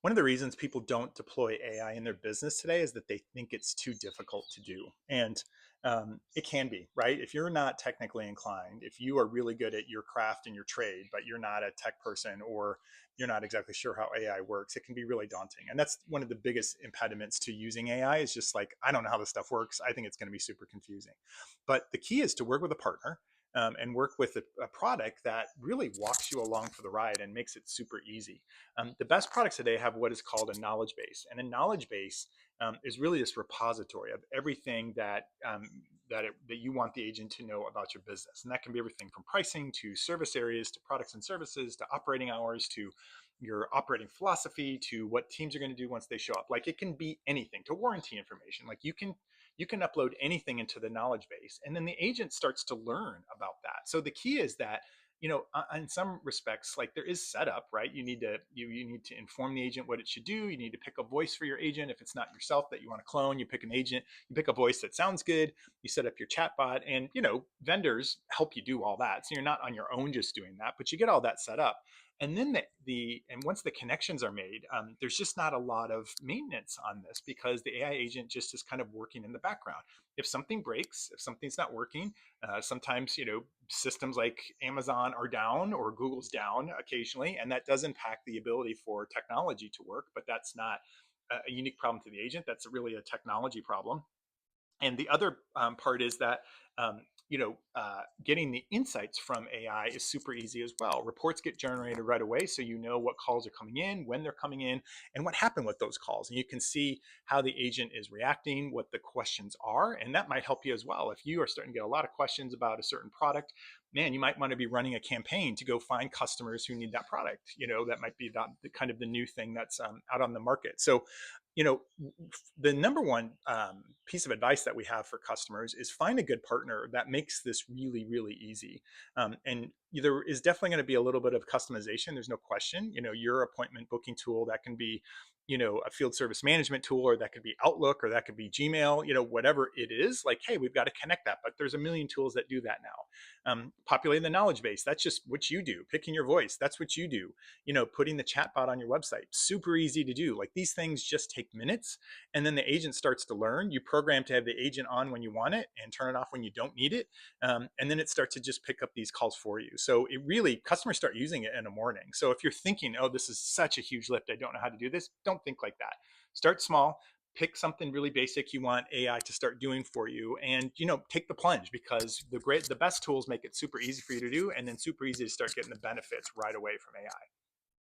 One of the reasons people don't deploy AI in their business today is that they think it's too difficult to do. And it can be, right? If you're not technically inclined, if you are really good at your craft and your trade, but you're not a tech person or you're not exactly sure how AI works, it can be really daunting. And that's one of the biggest impediments to using AI is just like, I don't know how this stuff works. I think it's going to be super confusing. But the key is to work with a partner and work with a product that really walks you along for the ride and makes it super easy. The best products today have what is called a knowledge base, and a knowledge base is really this repository of everything that you want the agent to know about your business, and that can be everything from pricing to service areas to products and services to operating hours to your operating philosophy to what teams are going to do once they show up. Like it can be anything to warranty information. Like you can upload anything into the knowledge base, and then the agent starts to learn about that. So the key is that in some respects, like there is setup, right? You need to inform the agent what it should do. You need to pick a voice for your agent. If it's not yourself that you want to clone, you pick an agent, you pick a voice that sounds good, you set up your chatbot, and vendors help you do all that. So you're not on your own just doing that, but you get all that set up. And then and once the connections are made, there's just not a lot of maintenance on this because the AI agent just is kind of working in the background. If something breaks, if something's not working, sometimes systems like Amazon are down or Google's down occasionally, and that does impact the ability for technology to work. But that's not a unique problem to the agent. That's really a technology problem. And the other part is that getting the insights from AI is super easy as well. Reports get generated right away, so you know what calls are coming in, when they're coming in, and what happened with those calls. And you can see how the agent is reacting, what the questions are, and that might help you as well. If you are starting to get a lot of questions about a certain product, man, you might want to be running a campaign to go find customers who need that product. That might be the kind of the new thing that's out on the market. So you know, the number one piece of advice that we have for customers is find a good partner that makes this really, really easy. And there is definitely going to be a little bit of customization. There's no question. Your appointment booking tool that can be, a field service management tool, or that could be Outlook, or that could be Gmail. Whatever it is. Like, hey, we've got to connect that. But there's a million tools that do that now. Populating the knowledge base. That's just what you do. Picking your voice. That's what you do. Putting the chatbot on your website, super easy to do. Like these things just take minutes, and then the agent starts to learn. You program to have the agent on when you want it and turn it off when you don't need it, and then it starts to just pick up these calls for you. So it really, customers start using it in the morning. So if you're thinking, oh, this is such a huge lift, I don't know how to do this, don't think like that. Start small. Pick something really basic you want AI to start doing for you, and take the plunge, because the best tools make it super easy for you to do, and then super easy to start getting the benefits right away from AI.